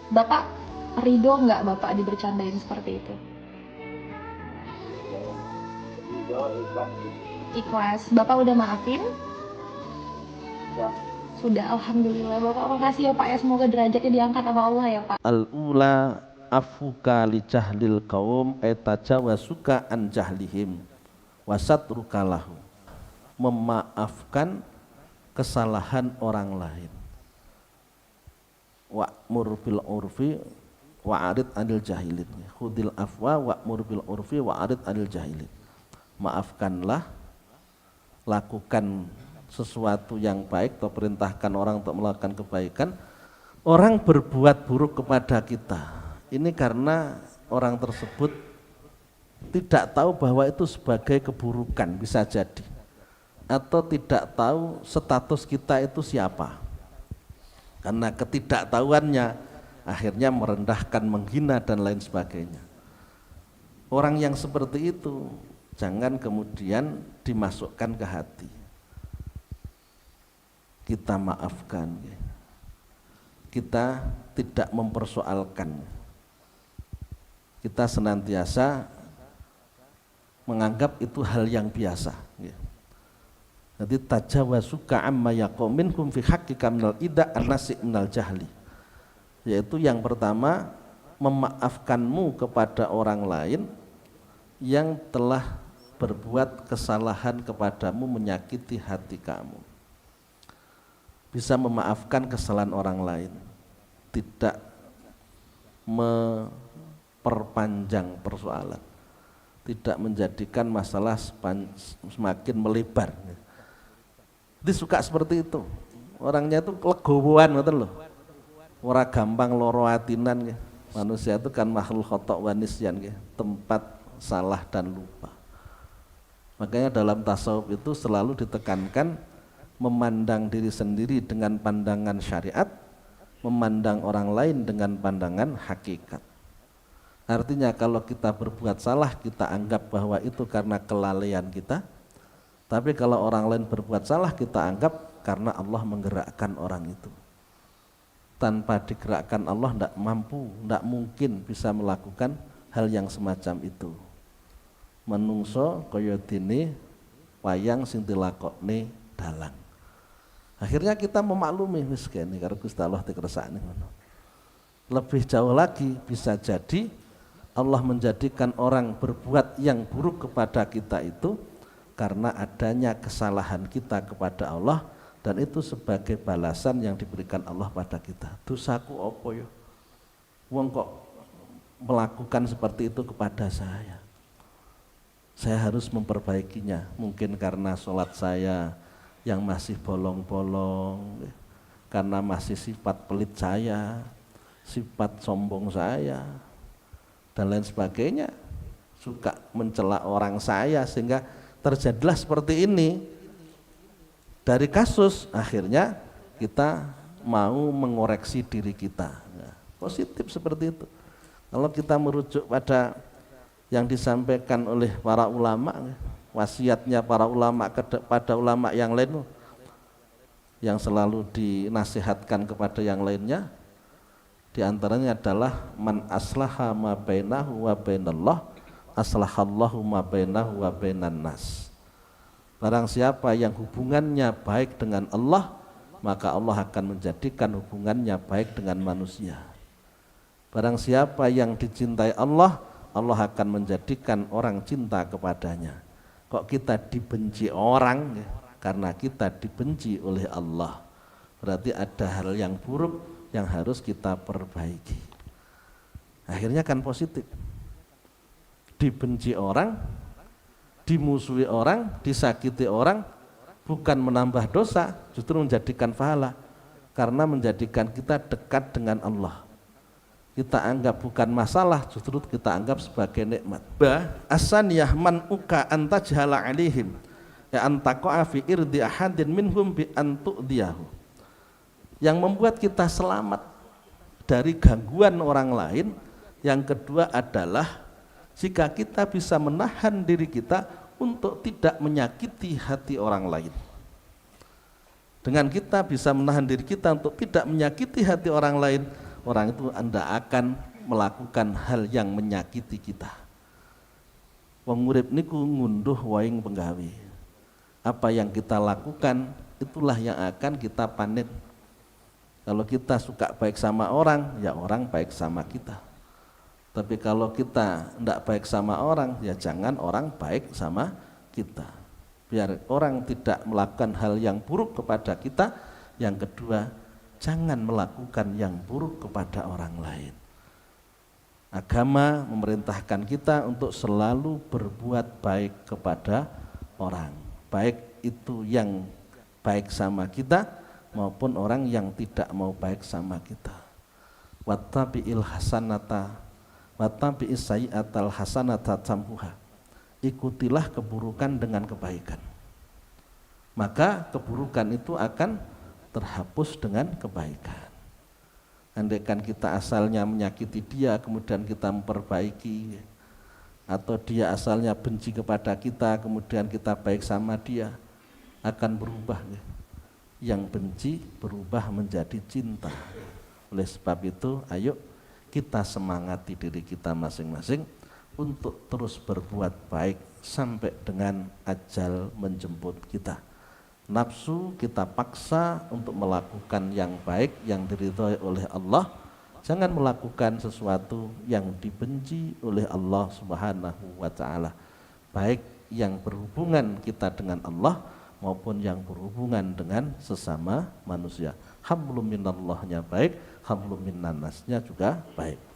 Bapak ridho nggak Bapak dibercandain seperti itu? Ridho, ikhlas, Ikhlas. Bapak udah maafin? ya. Sudah, alhamdulillah. Bapak makasih ya Pak ya, semoga derajatnya diangkat sama Allah ya Pak. Al-ula afuka li jahlil qaum etajawasuka an jahlihim wasatruka lahu. Memaafkan kesalahan orang lain. Wa'mur bil urfi wa'arid anil jahilin. Khudil afwa wa'mur bil urfi wa'arid anil jahilin. Maafkanlah, lakukan sesuatu yang baik atau perintahkan orang untuk melakukan kebaikan. Orang berbuat buruk kepada kita ini karena orang tersebut tidak tahu bahwa itu sebagai keburukan, bisa jadi, atau tidak tahu status kita itu siapa. Karena ketidaktahuannya akhirnya merendahkan, menghina dan lain sebagainya. Orang yang seperti itu jangan kemudian dimasukkan ke hati. Kita maafkan, kita tidak mempersoalkan, kita senantiasa menganggap itu hal yang biasa. Jadi tajawasuka amma yaqum minkum fi haqqika minal ida an-nasi minal jahli, yaitu yang pertama memaafkanmu kepada orang lain yang telah berbuat kesalahan kepadamu, menyakiti hati kamu. Bisa memaafkan kesalahan orang lain, tidak memperpanjang persoalan, tidak menjadikan masalah semakin melebar. Dia suka seperti itu. Orangnya itu legowoan, ngoten lho. Ora gampang loro atinan. Manusia itu kan makhluk khata' wa nisyan, tempat salah dan lupa. Makanya dalam tasawuf itu selalu ditekankan memandang diri sendiri dengan pandangan syariat, memandang orang lain dengan pandangan hakikat. Artinya kalau kita berbuat salah, kita anggap bahwa itu karena kelalaian kita. Tapi kalau orang lain berbuat salah, kita anggap karena Allah menggerakkan orang itu. Tanpa digerakkan Allah tidak mampu, tidak mungkin bisa melakukan hal yang semacam itu. Menungso kaya dene wayang sing dilakokne dalang. Akhirnya kita memaklumi wis kene karo Gusti Allah dikersakne ngono. Lebih jauh lagi bisa jadi Allah menjadikan orang berbuat yang buruk kepada kita itu karena adanya kesalahan kita kepada Allah, dan itu sebagai balasan yang diberikan Allah pada kita. Dosaku apa ya? Wong kok melakukan seperti itu kepada saya. Saya harus memperbaikinya. Mungkin karena sholat saya yang masih bolong-bolong, karena masih sifat pelit saya, sifat sombong saya, dan lain sebagainya. Suka mencela orang saya sehingga terjadilah seperti ini. Dari kasus akhirnya kita mau mengoreksi diri kita. Positif seperti itu. Kalau kita merujuk pada yang disampaikan oleh para ulama, wasiatnya para ulama kepada ulama yang lain, yang selalu dinasihatkan kepada yang lainnya, diantaranya adalah man aslaha ma bainahu wa bainallah aslahallahu ma bainahu wa bainan nas. Barang siapa yang hubungannya baik dengan Allah, maka Allah akan menjadikan hubungannya baik dengan manusia. Barang siapa yang dicintai Allah, Allah akan menjadikan orang cinta kepadanya. Kok kita dibenci orang? Karena kita dibenci oleh Allah. Berarti ada hal yang buruk yang harus kita perbaiki. Akhirnya kan positif. Dibenci orang, dimusuhi orang, disakiti orang, bukan menambah dosa, justru menjadikan pahala, karena menjadikan kita dekat dengan Allah. Kita anggap bukan masalah, justru kita anggap sebagai nikmat. Asaniyah man uka antajhala alaihim ya antaqa'a fi irdi ahadin minhum bi antu'diyahu. Yang membuat kita selamat dari gangguan orang lain, yang kedua adalah jika kita bisa menahan diri kita untuk tidak menyakiti hati orang lain. Dengan kita bisa menahan diri kita untuk tidak menyakiti hati orang lain, orang itu tidak akan melakukan hal yang menyakiti kita. Wong urip niku ngunduh waing penggawe. Apa yang kita lakukan itulah yang akan kita panen. Kalau kita suka baik sama orang, ya orang baik sama kita. Tapi kalau kita tidak baik sama orang, ya jangan orang baik sama kita. Biar orang tidak melakukan hal yang buruk kepada kita. Yang kedua, jangan melakukan yang buruk kepada orang lain. Agama memerintahkan kita untuk selalu berbuat baik kepada orang. Baik itu yang baik sama kita maupun orang yang tidak mau baik sama kita. Wattabi'il hasanata wattabi'is sayyi'atal hasanata tamhuha. Ikutilah keburukan dengan kebaikan. Maka keburukan itu akan terhapus dengan kebaikan. Andaikan kita asalnya menyakiti dia, kemudian kita memperbaiki, atau dia asalnya benci kepada kita, kemudian kita baik sama dia, akan berubah. Yang benci berubah menjadi cinta. Oleh sebab itu, ayo kita semangati diri kita masing-masing untuk terus berbuat baik sampai dengan ajal menjemput kita. Nafsu kita paksa untuk melakukan yang baik, yang diridhoi oleh Allah. Jangan melakukan sesuatu yang dibenci oleh Allah Subhanahu wa ta'ala. Baik yang berhubungan kita dengan Allah maupun yang berhubungan dengan sesama manusia. Hablum minallahnya baik, hablum minnannasnya juga baik.